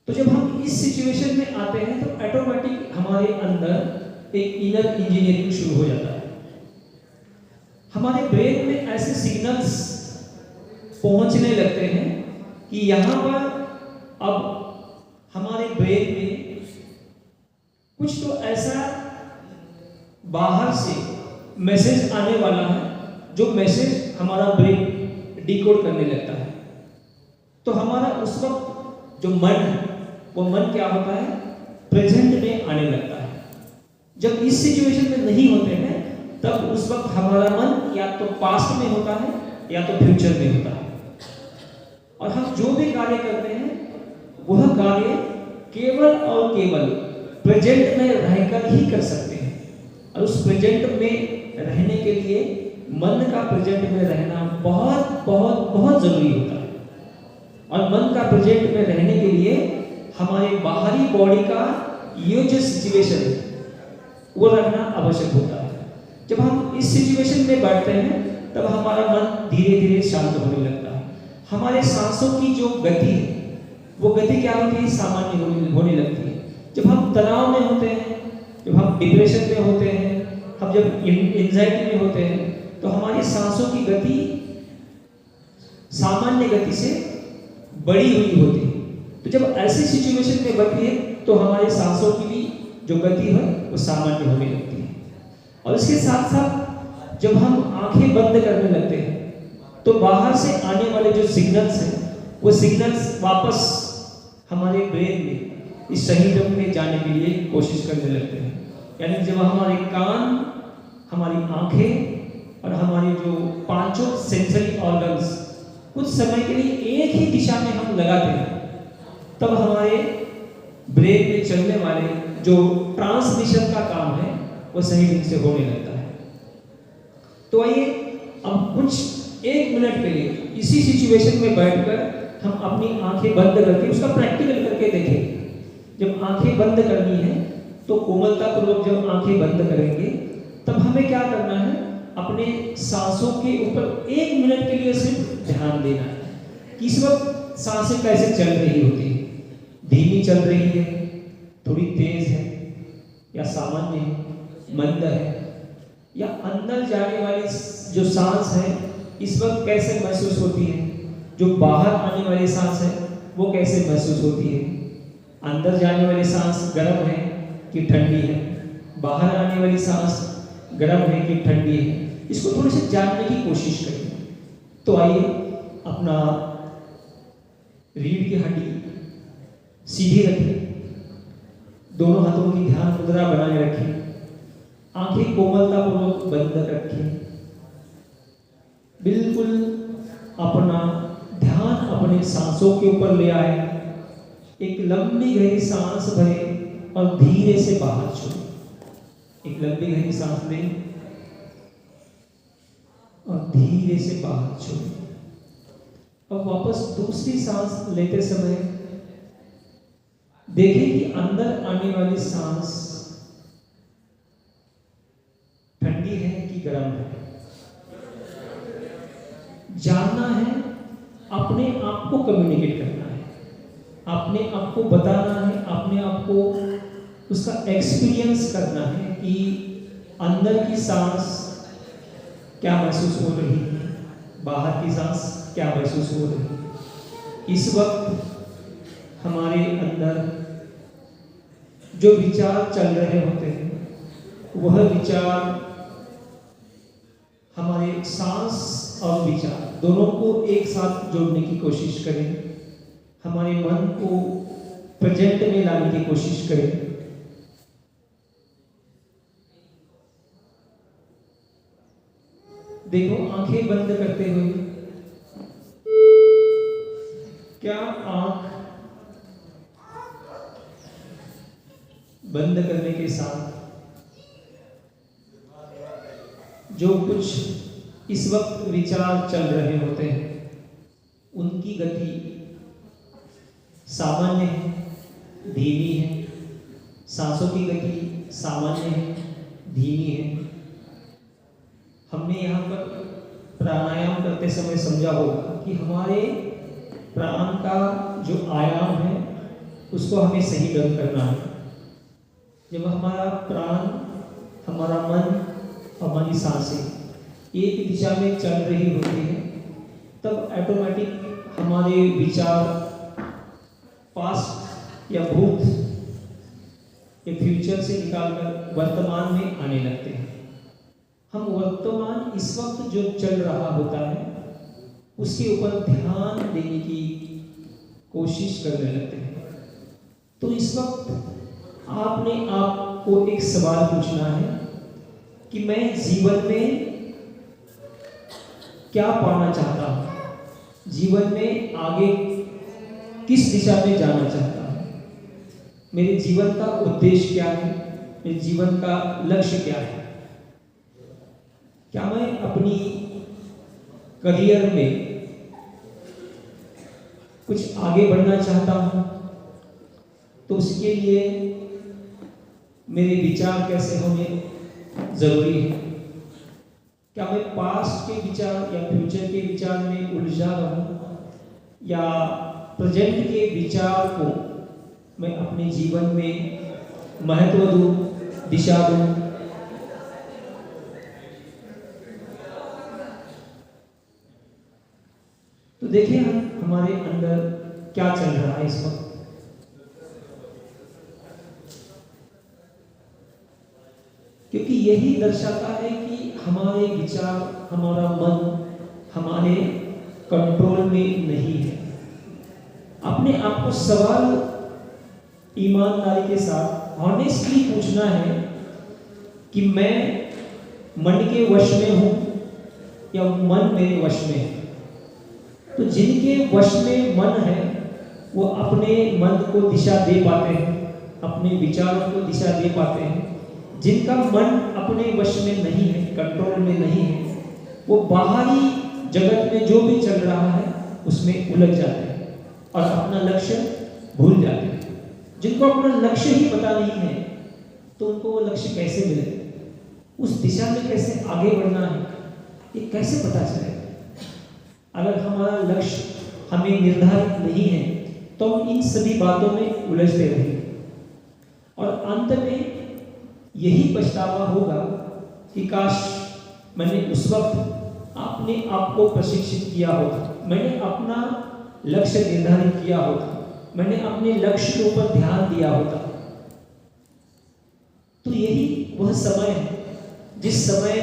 तो जब हम इस सिचुएशन में आते हैं तो ऑटोमेटिक हमारे अंदर एक इनर इंजीनियरिंग शुरू हो जाता है। हमारे ब्रेन में ऐसे सिग्नल्स पहुंचने लगते हैं कि यहाँ पर अब हमारे ब्रेन में कुछ तो ऐसा बाहर से मैसेज आने वाला है जो मैसेज हमारा ब्रेन डिकोड करने लगता है। तो हमारा उस वक्त जो मन है वो मन क्या होता है, प्रेजेंट में आने लगता है। जब इस सिचुएशन में नहीं होते हैं तब उस वक्त हमारा मन या तो पास्ट में होता है या तो फ्यूचर में होता है। और हम जो भी कार्य करते हैं वह कार्य केवल और केवल प्रेजेंट में रहकर ही कर सकते हैं। और उस प्रेजेंट में रहने के लिए मन का प्रेजेंट में रहना बहुत बहुत बहुत जरूरी होता है। और मन का प्रेजेंट में रहने के लिए हमारे बाहरी बॉडी का ये जो सिचुएशन है वो रहना आवश्यक होता है। जब हम इस सिचुएशन में बैठते हैं तब हमारा मन धीरे धीरे शांत होने लगता है। हमारे सांसों की जो गति है वो गति क्या होती है, सामान्य होने लगती है। जब हम तनाव में होते हैं, जब हम डिप्रेशन में होते हैं, हम जब एंजाइटी में होते हैं तो हमारी सांसों की गति सामान्य गति से बड़ी हुई होती है। तो जब ऐसी सिचुएशन में बनती है तो हमारे सांसों की भी जो गति है वो सामान्य होने लगती है। और इसके साथ साथ जब हम आंखें बंद करने लगते हैं तो बाहर से आने वाले जो सिग्नल्स हैं वो सिग्नल्स वापस हमारे ब्रेन में इस सही ढंग में जाने के लिए कोशिश करने लगते हैं। यानी जब हमारे कान, हमारी आंखें और हमारे जो पांचों सेंसरी ऑर्गन्स कुछ समय के लिए एक ही दिशा में हम लगाते हैं, तब हमारे ब्रेन में चलने वाले जो ट्रांसमिशन का काम है वो सही ढंग से होने लगता है। तो आइए अब कुछ 1 मिनट के लिए इसी सिचुएशन में बैठकर हम अपनी आंखें बंद करके उसका प्रैक्टिकल करके देखें। जब आंखें बंद करनी है तो कोमलता पूर्वक जब आंखें बंद करेंगे तब हमें क्या करना है, अपने सांसों के ऊपर 1 मिनट के लिए सिर्फ ध्यान देना है कि इस वक्त सांसें कैसे चल रही होती है, धीमी चल रही है, थोड़ी तेज है या सामान्य है, मंद है, या अंदर जाने वाली जो सांस है इस वक्त कैसे महसूस होती है, जो बाहर आने वाली सांस है वो कैसे महसूस होती है, अंदर जाने वाली सांस गर्म है कि ठंडी है, बाहर आने वाली सांस गर्म है कि ठंडी है, इसको थोड़ी सी जानने की कोशिश करें। तो आइए अपना रीढ़ की हड्डी सीधी रखें, दोनों हाथों की ध्यान मुद्रा बनाए रखें, आंखें कोमलतापूर्वक बंद रखें, बिल्कुल अपना ध्यान अपने सांसों के ऊपर ले आए, एक लंबी गहरी सांस भरें और धीरे से बाहर छोड़ें। एक लंबी गहरी सांस लें और धीरे से बाहर छोड़ें। अब वापस दूसरी सांस लेते समय देखें कि अंदर आने वाली सांस ठंडी है कि गर्म है। जानना है, अपने आप को कम्युनिकेट करना है, अपने आप को बताना है, अपने आप को उसका एक्सपीरियंस करना है कि अंदर की सांस क्या महसूस हो रही है, बाहर की सांस क्या महसूस हो रही है। इस वक्त हमारे अंदर जो विचार चल रहे होते हैं वह विचार हमारे सांस और विचार दोनों को एक साथ जोड़ने की कोशिश करें, हमारे मन को प्रेजेंट में लाने की कोशिश करें। देखो, आंखें बंद करते हुए क्या आंख बंद करने के साथ जो कुछ इस वक्त विचार चल रहे होते हैं उनकी गति सामान्य है, धीमी है, सांसों की गति सामान्य है, धीमी है। हमने यहाँ पर प्राणायाम करते समय समझा होगा कि हमारे प्राण का जो आयाम है उसको हमें सही ढंग करना है। जब हमारा प्राण, हमारा मन, हमारी सांसें एक दिशा में चल रही होती है तब ऑटोमेटिक हमारे विचार पास्ट या भूत या फ्यूचर से निकालकर वर्तमान में आने लगते हैं। हम वर्तमान इस वक्त जो चल रहा होता है उसके ऊपर ध्यान देने की कोशिश करने लगते हैं। तो इस वक्त आपने आपको एक सवाल पूछना है कि मैं जीवन में क्या पाना चाहता हूं, जीवन में आगे किस दिशा में जाना चाहता हूं, मेरे जीवन का उद्देश्य क्या है, मेरे जीवन का लक्ष्य क्या है। क्या मैं अपनी करियर में कुछ आगे बढ़ना चाहता हूं, तो उसके लिए मेरे विचार कैसे होने जरूरी है। क्या मैं पास्ट के विचार या फ्यूचर के विचार में उलझा रहूं या प्रेजेंट के विचार को मैं अपने जीवन में महत्व दूं, दिशा दूं। तो देखिए हमारे अंदर क्या चल रहा है इस वक्त। क्योंकि यही दर्शाता है कि हमारे विचार, हमारा मन, हमारे कंट्रोल में नहीं है। अपने आप को सवाल ईमानदारी के साथ ऑनेस्टली पूछना है कि मैं मन के वश में हूं या मन मेरे वश में है। तो जिनके वश में मन है वो अपने मन को दिशा दे पाते हैं, अपने विचारों को दिशा दे पाते हैं। जिनका मन अपने वश में नहीं है, कंट्रोल में नहीं है, वो बाहरी जगत में जो भी चल रहा है उसमें उलझ जाते हैं और अपना लक्ष्य भूल जाते हैं। जिनको अपना लक्ष्य ही पता नहीं है तो उनको वो लक्ष्य कैसे मिले, उस दिशा में कैसे आगे बढ़ना है, ये कैसे पता चलेगा? अगर हमारा लक्ष्य हमें निर्धारित नहीं है तो हम इन सभी बातों में उलझते रहेंगे और अंत में यही पछतावा होगा कि काश मैंने उस वक्त अपने आप को प्रशिक्षित किया होता, मैंने अपना लक्ष्य निर्धारित किया होता, मैंने अपने लक्ष्य के ऊपर ध्यान दिया होता। तो यही वह समय है जिस समय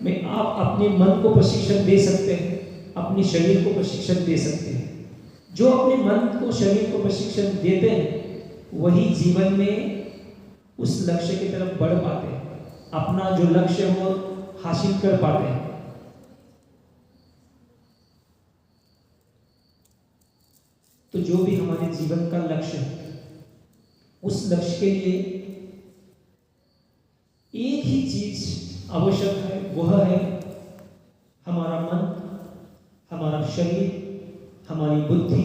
में आप अपने मन को प्रशिक्षण दे सकते हैं, अपने शरीर को प्रशिक्षण दे सकते हैं। जो अपने मन को, शरीर को प्रशिक्षण देते हैं वही जीवन में उस लक्ष्य की तरफ बढ़ पाते हैं, अपना जो लक्ष्य है वो हासिल कर पाते हैं। तो जो भी हमारे जीवन का लक्ष्य है, उस लक्ष्य के लिए एक ही चीज आवश्यक है, वह है हमारा मन, हमारा शरीर, हमारी बुद्धि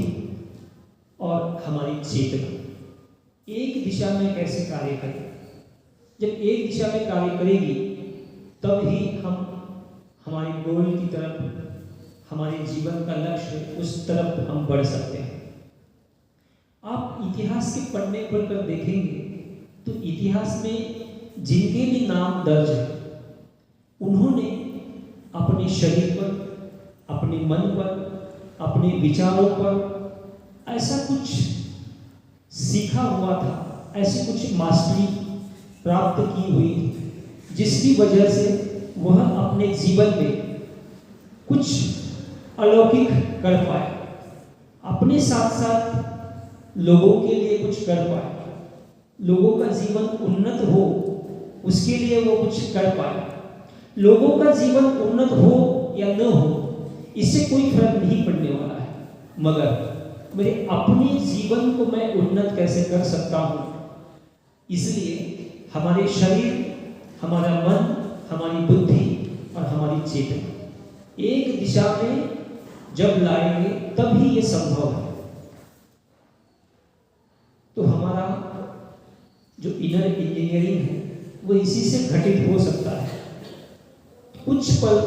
और हमारी चेतना एक दिशा में कैसे कार्य करें। जब एक दिशा में कार्य करेगी तब ही हम हमारे गोल की तरफ, हमारे जीवन का लक्ष्य, उस तरफ हम बढ़ सकते हैं। आप इतिहास के पन्ने पढ़कर देखेंगे तो इतिहास में जिनके भी नाम दर्ज है उन्होंने अपने शरीर पर, अपने मन पर, अपने विचारों पर ऐसा कुछ सीखा हुआ था, ऐसी कुछ मास्टरी प्राप्त की हुई थी जिसकी वजह से वह अपने जीवन में कुछ अलौकिक कर पाए, अपने साथ साथ लोगों के लिए कुछ कर पाए, लोगों का जीवन उन्नत हो उसके लिए वो कुछ कर पाए। लोगों का जीवन उन्नत हो या न हो इससे कोई फर्क नहीं पड़ने वाला है, मगर मेरे अपने जीवन को मैं उन्नत कैसे कर सकता हूं। इसलिए हमारे शरीर, हमारा मन, हमारी बुद्धि और हमारी चेतना एक दिशा में जब लाएंगे तभी ये संभव है। तो हमारा जो इनर इंजीनियरिंग है वो इसी से घटित हो सकता है। कुछ पल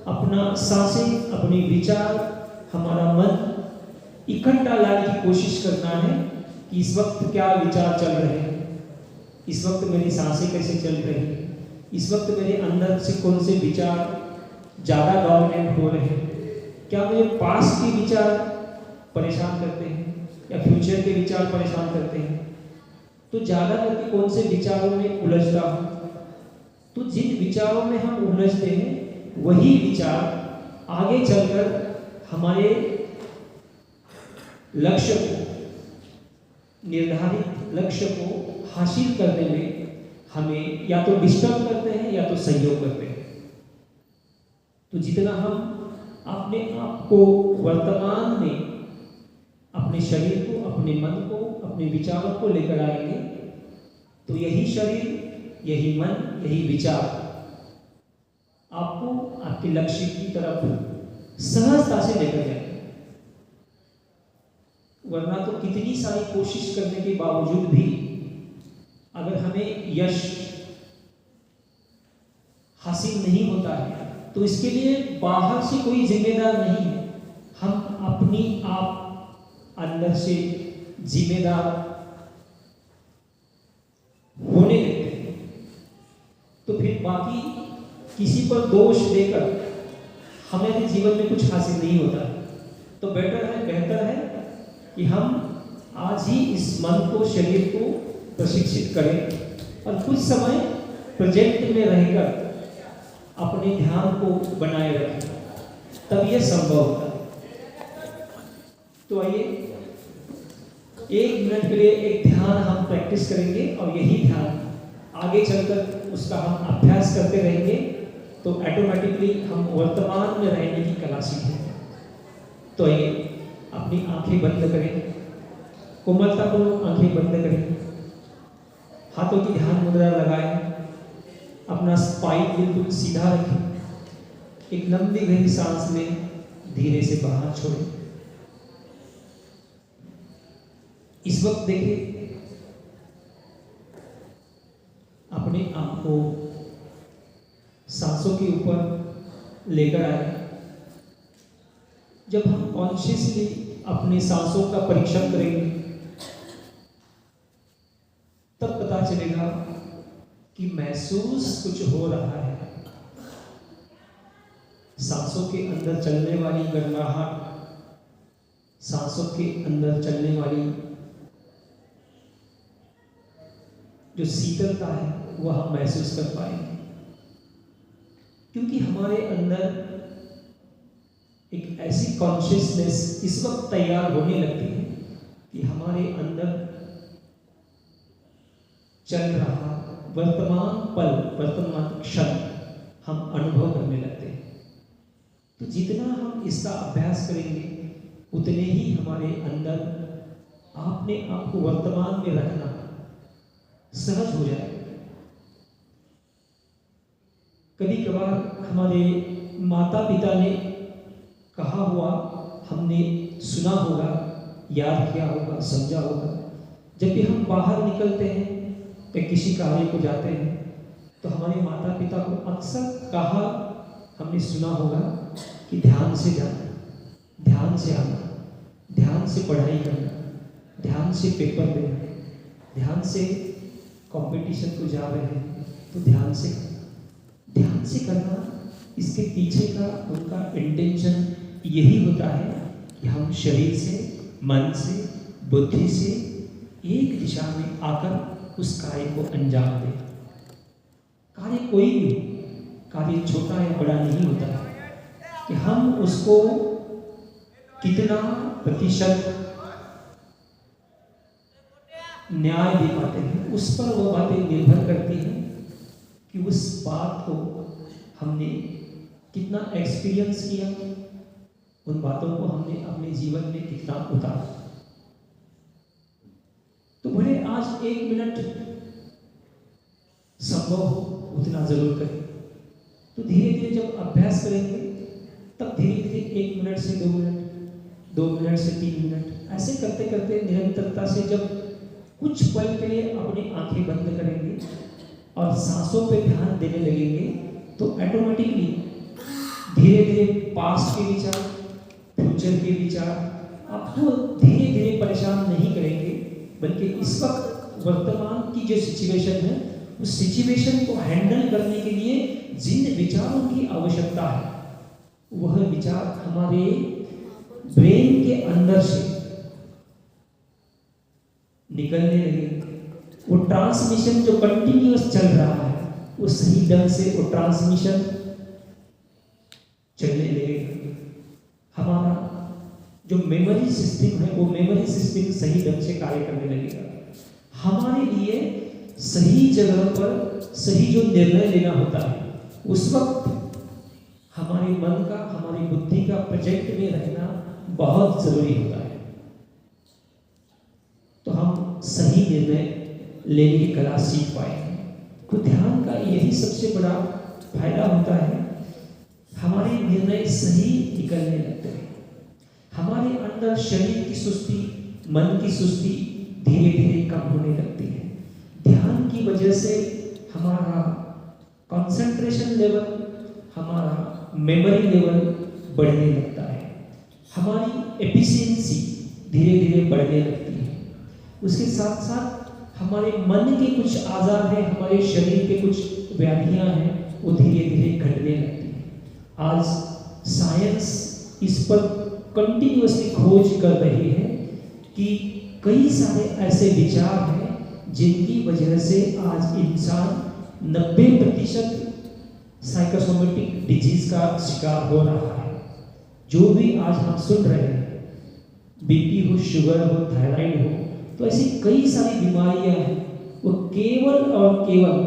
अपना सांसें, अपने विचार, हमारा मन इकट्ठा लाने की कोशिश करना है कि इस वक्त क्या विचार चल रहे हैं, इस वक्त मेरी सांसें कैसे चल रही हैं, इस वक्त मेरे अंदर से कौन से विचार ज़्यादा डोमिनेट हो रहे हैं, क्या मेरे पास्ट के विचार परेशान करते हैं या फ्यूचर के विचार परेशान करते हैं। तो ज़्यादा करके कौन से विचारों में उलझता हूँ। तो जिन विचारों में हम उलझते हैं वही विचार आगे चलकर हमारे लक्ष्य को, निर्धारित लक्ष्य को हासिल करने में हमें या तो डिस्टर्ब करते हैं या तो सहयोग करते हैं। तो जितना हम अपने आप को वर्तमान में, अपने शरीर को, अपने मन को, अपने विचारों को लेकर आएंगे तो यही शरीर, यही मन, यही विचार आपको आपके लक्ष्य की तरफ सहजता से लेकर जाएंगे। वरना तो कितनी सारी कोशिश करने के बावजूद भी अगर हमें यश हासिल नहीं होता है तो इसके लिए बाहर से कोई जिम्मेदार नहीं है, हम अपनी आप अंदर से जिम्मेदार होने लगते हैं। तो फिर बाकी किसी पर दोष देकर हमारे जीवन में कुछ हासिल नहीं होता। तो बेहतर है कि हम आज ही इस मन को, शरीर को प्रशिक्षित करें और कुछ समय प्रेजेंट में रहकर अपने ध्यान को बनाए रखें। तब ये संभव होता है। तो आइए 1 मिनट के लिए एक ध्यान हम प्रैक्टिस करेंगे और यही ध्यान आगे चलकर उसका हम अभ्यास करते रहेंगे तो ऑटोमेटिकली हम वर्तमान में रहने की कला सीखेंगे। तो आइए अपनी आंखें बंद करें, कोमलतापूर्वक आंखें बंद करें, हाथों की ध्यान मुद्रा लगाएं, अपना स्पाइन बिल्कुल सीधा रखें, एक लंबी गहरी सांस लें, धीरे से बाहर छोड़ें। इस वक्त देखिए अपने आप को सांसों के ऊपर लेकर आए। जब हम कॉन्शियसली अपनी सांसों का परीक्षण करेंगे तब पता चलेगा कि महसूस कुछ हो रहा है। सांसों के अंदर चलने वाली गर्माहट, सांसों के अंदर चलने वाली जो शीतलता है वह हम महसूस कर पाएंगे, क्योंकि हमारे अंदर एक ऐसी कॉन्शियसनेस इस वक्त तैयार होने लगती है कि हमारे अंदर चल रहा वर्तमान पल, वर्तमान क्षण हम अनुभव करने लगते हैं। तो जितना हम इसका अभ्यास करेंगे उतने ही हमारे अंदर अपने आप को वर्तमान में रखना सहज हो जाएगा। कभी कभार हमारे माता पिता ने कहा हुआ हमने सुना होगा, याद किया होगा, समझा होगा। जब भी हम बाहर निकलते हैं या किसी कार्य को जाते हैं तो हमारे माता पिता को अक्सर कहा हमने सुना होगा कि ध्यान से जाना, ध्यान से आना, ध्यान से पढ़ाई करना, ध्यान से पेपर देना, ध्यान से कंपटीशन को जा रहे हैं तो ध्यान से करना। इसके पीछे का उनका इंटेंशन यही होता है कि हम शरीर से, मन से, बुद्धि से एक दिशा में आकर उस कार्य को अंजाम दें। कार्य कोई भी, कार्य छोटा या बड़ा नहीं होता है कि हम उसको कितना प्रतिशत न्याय दे पाते हैं, उस पर वो बातें निर्भर करती हैं कि उस बात को हमने कितना एक्सपीरियंस किया, उन बातों को हमने अपने जीवन में कितना उतारा। तो भले आज 1 मिनट संभव हो उतना जरूर करें। तो धीरे धीरे जब अभ्यास करेंगे तब धीरे धीरे 1 मिनट से 2 मिनट, 2 मिनट से 3 मिनट, ऐसे करते करते निरंतरता से जब कुछ पल के लिए अपनी आंखें बंद करेंगे और सांसों पे ध्यान देने लगेंगे तो ऑटोमेटिकली धीरे धीरे पास्ट के विचार, फ्यूचर के विचार आपको धीरे धीरे परेशान नहीं करेंगे, बल्कि इस वक्त वर्तमान की जो सिचुएशन है उस सिचुएशन को हैंडल करने के लिए जिन विचारों की आवश्यकता है वह विचार हमारे ब्रेन के अंदर से निकलने लगे। वो ट्रांसमिशन जो कंटिन्यूअस चल रहा है वो सही ढंग से वो ट्रांसमिशन चलने लगेगा। हमारा जो मेमोरी सिस्टम है वो मेमोरी सिस्टम सही ढंग से कार्य करने लगेगा। हमारे लिए सही जगह पर सही जो निर्णय लेना होता है उस वक्त हमारे मन का, हमारी बुद्धि का प्रोजेक्ट में रहना बहुत जरूरी होता है। तो हम सही निर्णय लेने की कला सीख पाएंगे। तो ध्यान का यही सबसे बड़ा फायदा होता है, हमारे निर्णय सही निकलने लगते हैं। हमारे अंदर शरीर की सुस्ती, मन की सुस्ती धीरे धीरे कम होने लगती है। ध्यान की वजह से हमारा कंसंट्रेशन लेवल, हमारा मेमोरी लेवल बढ़ने लगता है, हमारी एफिशिएंसी धीरे धीरे बढ़ने लगती है। उसके साथ साथ हमारे मन के कुछ आजार हैं, हमारे शरीर के कुछ व्याधियां हैं, वो धीरे धीरे घटने लगती हैं। आज साइंस इस पर कंटिन्यूअसली खोज कर रही है कि कई सारे ऐसे विचार हैं जिनकी वजह से आज इंसान 90% साइकोसोमेटिक डिजीज का शिकार हो रहा है। जो भी आज हम सुन रहे हैं, बीपी हो, शुगर हो, थायराइड हो, तो ऐसी कई सारी बीमारियां हैं, वो केवल और केवल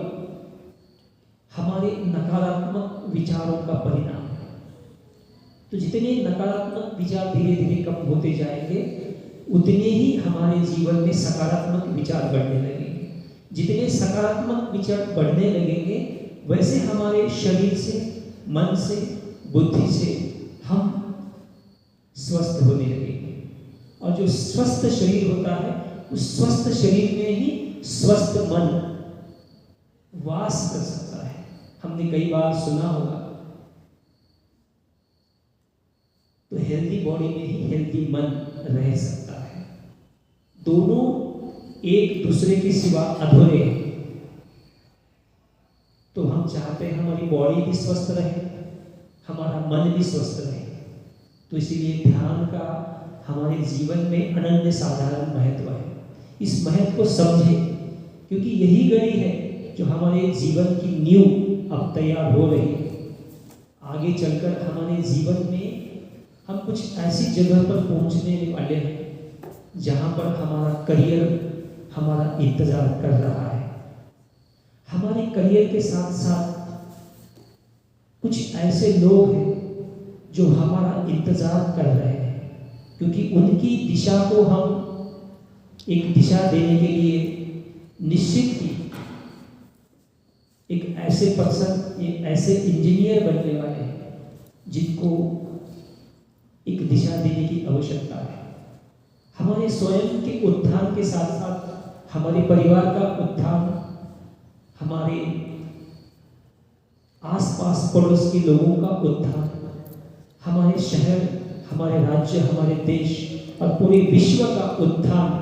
हमारे नकारात्मक विचारों का परिणाम है। तो जितने नकारात्मक विचार धीरे धीरे कम होते जाएंगे, उतने ही हमारे जीवन में सकारात्मक विचार बढ़ने लगेंगे। जितने सकारात्मक विचार बढ़ने लगेंगे, वैसे हमारे शरीर से, मन से, बुद्धि से हम स्वस्थ होने लगेंगे। और जो स्वस्थ शरीर होता है, उस स्वस्थ शरीर में ही स्वस्थ मन वास कर सकता है। हमने कई बार सुना होगा, तो हेल्दी बॉडी में ही हेल्दी मन रह सकता है। दोनों एक दूसरे के सिवा अधूरे हैं। तो हम चाहते हैं हमारी बॉडी भी स्वस्थ रहे, हमारा मन भी स्वस्थ रहे। तो इसीलिए ध्यान का हमारे जीवन में अनन्य साधारण महत्व है। इस महत्व को समझें, क्योंकि यही घड़ी है जो हमारे जीवन की नींव अब तैयार हो रही है। आगे चलकर हमारे जीवन में हम कुछ ऐसी जगह पर पहुंचने वाले हैं जहां पर हमारा करियर हमारा इंतजार कर रहा है। हमारे करियर के साथ साथ कुछ ऐसे लोग हैं जो हमारा इंतजार कर रहे हैं, क्योंकि उनकी दिशा को हम एक दिशा देने के लिए निश्चित ही एक ऐसे पर्सन, एक ऐसे इंजीनियर बनने वाले हैं जिनको एक दिशा देने की आवश्यकता है। हमारे स्वयं के उत्थान के साथ साथ हमारे परिवार का उत्थान, हमारे आसपास पड़ोस के लोगों का उत्थान, हमारे शहर, हमारे राज्य, हमारे देश और पूरे विश्व का उत्थान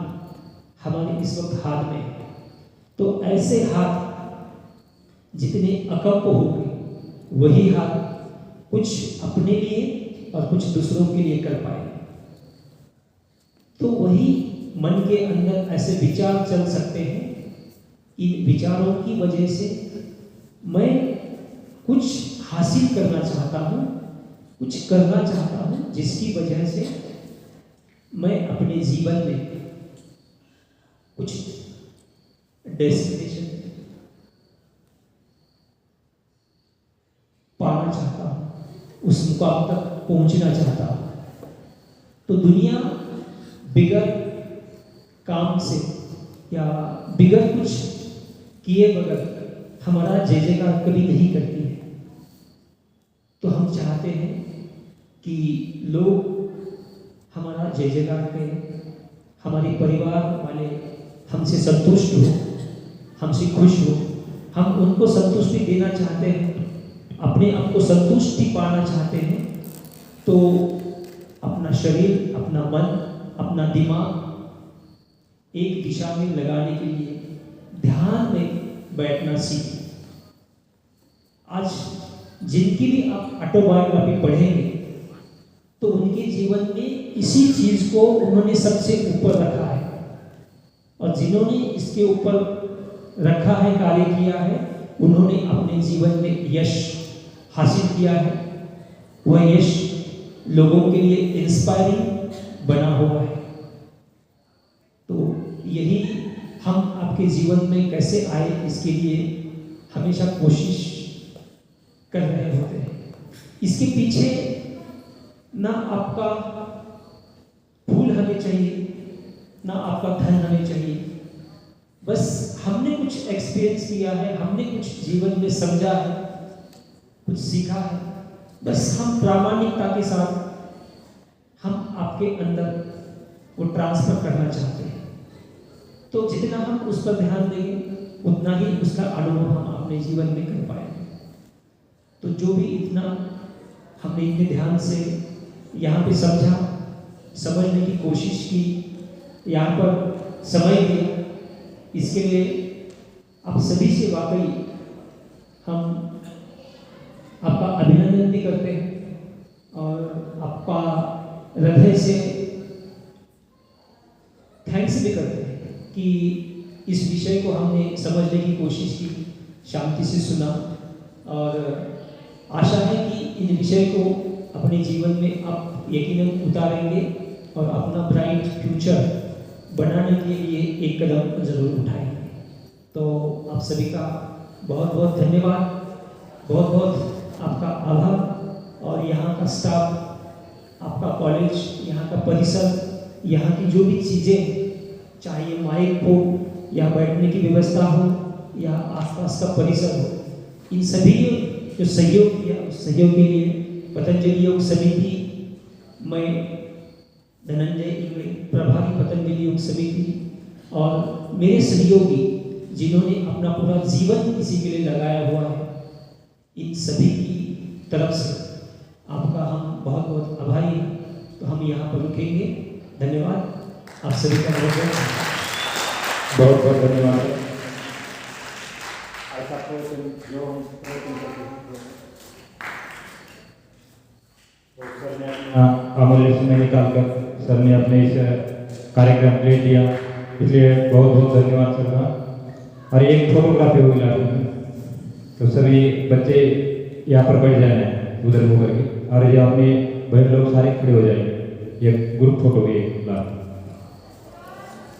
हमारे इस वक्त हाथ में है। तो ऐसे हाथ जितने अकप होंगे, वही हाथ कुछ अपने लिए और कुछ दूसरों के लिए कर पाएंगे। तो वही मन के अंदर ऐसे विचार चल सकते हैं। इन विचारों की वजह से मैं कुछ हासिल करना चाहता हूँ, कुछ करना चाहता हूँ, जिसकी वजह से मैं अपने जीवन में कुछ डेस्टिनेशन पाना चाहता हूँ, उस मुकाम तक पहुंचना चाहता हूँ। तो दुनिया बिगर काम से या बिगर कुछ किए बगैर हमारा जय जयकार कभी नहीं करती है। तो हम चाहते हैं कि लोग हमारा जय जयकार करें, हमारे परिवार वाले हमसे संतुष्ट हो, हमसे खुश हो। हम उनको संतुष्टि देना चाहते हैं, अपने आप को संतुष्टि पाना चाहते हैं। तो अपना शरीर, अपना मन, अपना दिमाग एक दिशा में लगाने के लिए ध्यान में बैठना सीखें। आज जिनकी भी आप ऑटोबायोग्राफी पढ़ेंगे, तो उनके जीवन में इसी चीज को उन्होंने सबसे ऊपर रखा है, और जिन्होंने इसके ऊपर रखा है, कार्य किया है, उन्होंने अपने जीवन में यश हासिल किया है। वह यश लोगों के लिए इंस्पायरिंग बना हुआ है। तो यही हम आपके जीवन में कैसे आए, इसके लिए हमेशा कोशिश कर रहे होते हैं। इसके पीछे ना आपका फूल हमें चाहिए, ना आपका धन हमें चाहिए। बस हमने कुछ एक्सपीरियंस किया है, हमने कुछ जीवन में समझा है, कुछ सीखा है। बस हम प्रामाणिकता के साथ हम आपके अंदर वो ट्रांसफर करना चाहते हैं। तो जितना हम उस पर ध्यान देंगे, उतना ही उसका अनुभव हम अपने जीवन में कर पाएंगे। तो जो भी इतना हमने इतने ध्यान से यहाँ पे समझा, समझने की कोशिश की, यहाँ पर समय दिया, इसके लिए आप सभी से वाकई हम आपका अभिनंदन भी करते हैं और आपका हृदय से थैंक्स भी करते हैं कि इस विषय को हमने समझने की कोशिश की, शांति से सुना, और आशा है कि इन विषय को अपने जीवन में आप यकीनन उतारेंगे और अपना ब्राइट फ्यूचर बनाने के लिए एक कदम जरूर उठाएंगे। तो आप सभी का बहुत बहुत धन्यवाद, बहुत बहुत आपका आभार। और यहाँ का स्टाफ, आपका कॉलेज, यहाँ का परिसर, यहाँ की जो भी चीज़ें, चाहे माइक हो या बैठने की व्यवस्था हो या आसपास का परिसर हो, इन सभी जो सहयोग किया उस सहयोग के लिए पतंजलि योग समिति, मैं धनंजय इंगले, प्रभारी पतंजलि योग समिति और मेरे सहयोगी जिन्होंने अपना पूरा जीवन इसी के लिए लगाया हुआ है, इन सभी की तरफ से आपका हम बहुत बहुत आभारी हैं। तो हम यहाँ पर रुकेंगे। धन्यवाद आप सभी का बहुत बहुत धन्यवाद। ऐसा प्रयत्न जो हम प्रयत्न करते हैं तो सर ने अमूल्य समय निकाल कर सर ने अपने इस कार्यक्रम ले लिया, इसलिए बहुत बहुत धन्यवाद सर का। और एक फोटोग्राफी हुई लास्ट, तो सभी बच्चे यहाँ पर बैठ जाए उधर होकर के, और ये अपने बहन लोग सारे खड़े हो जाएंगे। ये ग्रुप फोटो हुई लास्ट।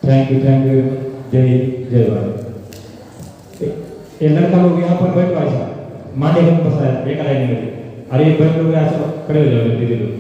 थैंक यू जय हिंद जय भारत। ये लड़का लोग यहाँ पर बैठो, ऐसा माने हम बसाया एक लाइन में, अरे बहन लोग ऐसा खड़े हो जाओगे दीदी लोग।